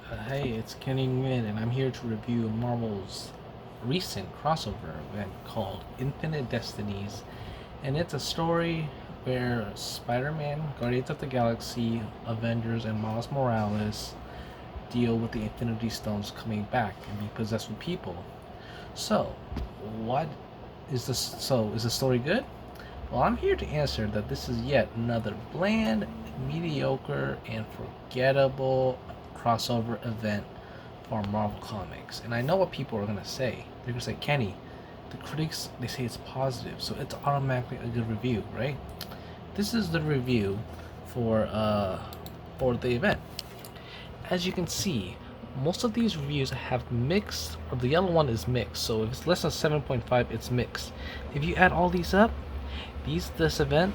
Hey, it's Kenny Nguyen, and I'm here to review Marvel's recent crossover event called Infinite Destinies. And it's a story where Spider Man, Guardians of the Galaxy, Avengers, and Miles Morales deal with the Infinity Stones coming back and be possessed with people. So, what is this? So, is the story good? Well, I'm here to answer that this is yet another bland, mediocre, and forgettable crossover event for Marvel Comics. And I know what people are going to say. They're going to say, Kenny, the critics, they say it's positive, so it's automatically a good review, right? This is the review for the event. As you can see, most of these reviews have mixed, or the yellow one is mixed, so if it's less than 7.5, it's mixed. If you add all these up, this event,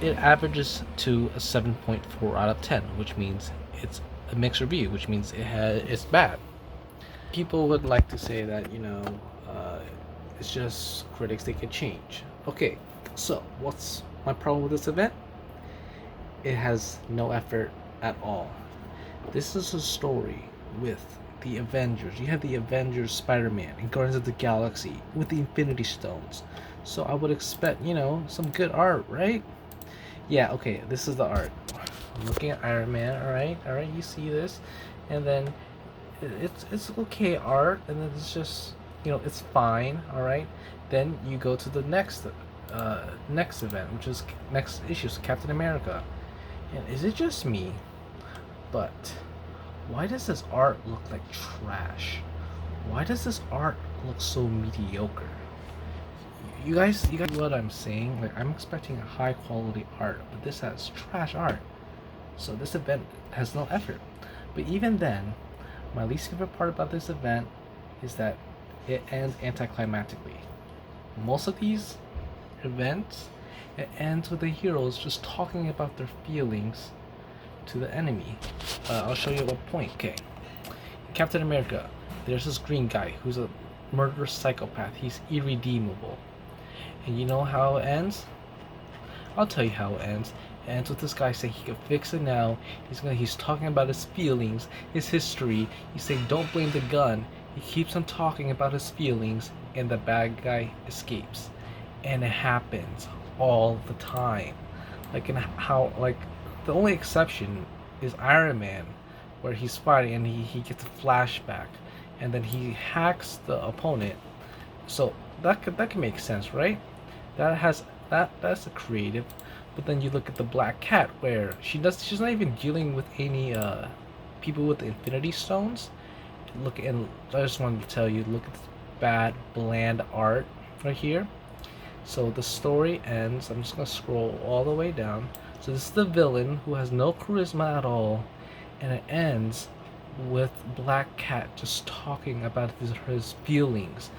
it averages to a 7.4 out of 10, which means it's a mixed review, which means it's bad. People would like to say that it's just critics, they can change. Okay, so what's my problem with this event? It has no effort at all. This is a story with the Avengers. You have the Avengers, Spider-Man, and Guardians of the Galaxy with the Infinity Stones. So I would expect, some good art, right? Yeah, okay, this is the art. I'm looking at Iron Man, alright, you see this, and then it's okay art, and then it's just, it's fine, alright. Then you go to the next event, which is next issue, so Captain America. And is it just me? But why does this art look like trash? Why does this art look so mediocre? You guys know what I'm saying? Like, I'm expecting a high quality art, but this has trash art. So this event has no effort. But even then, my least favorite part about this event is that it ends anticlimactically. Most of these events, it ends with the heroes just talking about their feelings to the enemy. I'll show you at what point. Okay. Captain America, there's this green guy who's a murderous psychopath. He's irredeemable. And you know how it ends? I'll tell you how it ends. It ends with this guy saying he can fix it now. He's talking about his feelings, his history. He's saying don't blame the gun. He keeps on talking about his feelings, and the bad guy escapes. And it happens all the time. Like the only exception is Iron Man, where he's fighting and he gets a flashback, and then he hacks the opponent. So that can make sense, right? That's a creative. But then you look at the Black Cat, where she's not even dealing with any people with the Infinity Stones. And I just wanted to tell you, look at this bad, bland art right here. So the story ends. I'm just gonna scroll all the way down. So this is the villain who has no charisma at all, and it ends with Black Cat just talking about his feelings.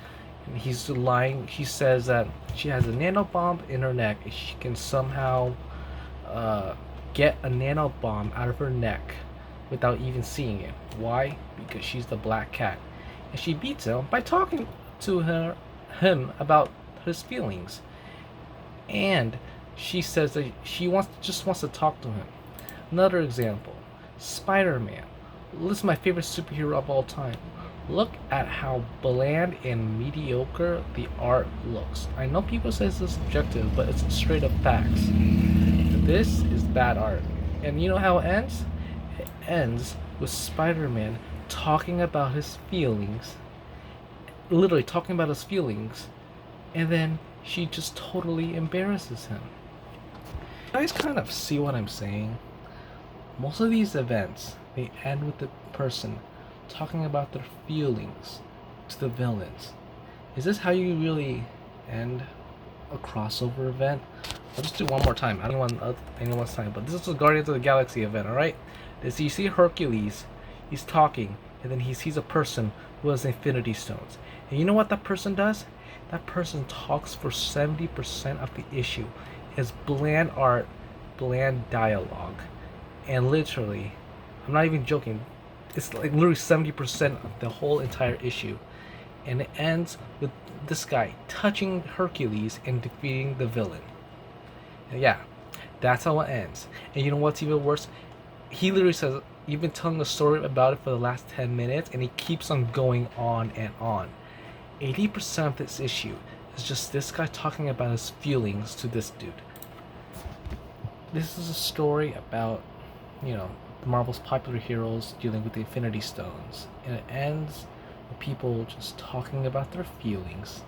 And he's lying. She says that she has a nanobomb in her neck, and she can somehow get a nanobomb out of her neck without even seeing it. Why? Because she's the Black Cat, and she beats him by talking to him about his feelings. And she says that just wants to talk to him. Another example, Spider-Man. This is my favorite superhero of all time. Look at how bland and mediocre the art looks. I know people say this is subjective, but it's straight up facts. This is bad art. And you know how it ends? It ends with Spider-Man talking about his feelings, literally talking about his feelings, and then she just totally embarrasses him. You guys kind of see what I'm saying? Most of these events, they end with the person talking about their feelings to the villains. Is this how you really end a crossover event? I'll just do one more time. I don't want anyone's time, but this is the Guardians of the Galaxy event, alright? This, you see Hercules, he's talking, and then he sees a person who has Infinity Stones. And you know what that person does? That person talks for 70% of the issue. It's bland art, bland dialogue, and literally, I'm not even joking, it's like literally 70% of the whole entire issue. And it ends with this guy touching Hercules and defeating the villain. And yeah, that's how it ends. And you know what's even worse? He literally says, You've been telling a story about it for the last 10 minutes, and it keeps on going on and on. 80% of this issue is just this guy talking about his feelings to this dude. This is a story about, Marvel's popular heroes dealing with the Infinity Stones, and it ends with people just talking about their feelings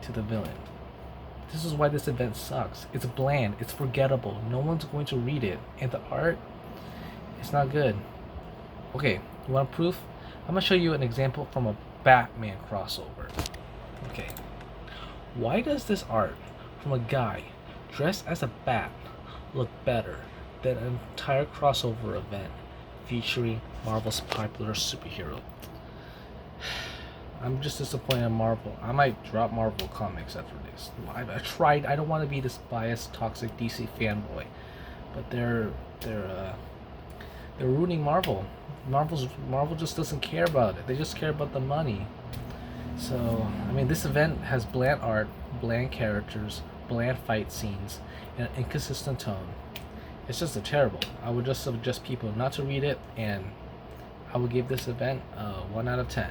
to the villain. This is why this event sucks. It's bland, it's forgettable, no one's going to read it, and the art, it's not good. Okay, you want proof? I'm gonna show you an example from a Batman crossover. Okay, why does this art from a guy dressed as a bat look better than an entire crossover event featuring Marvel's popular superhero? I'm just disappointed in Marvel. I might drop Marvel Comics after this. I tried. I don't want to be this biased, toxic DC fanboy, but they're ruining Marvel. Marvel just doesn't care about it. They just care about the money. So I mean, this event has bland art, bland characters, bland fight scenes, and an inconsistent tone. It's just terrible. I would just suggest people not to read it, and I would give this event a 1 out of 10.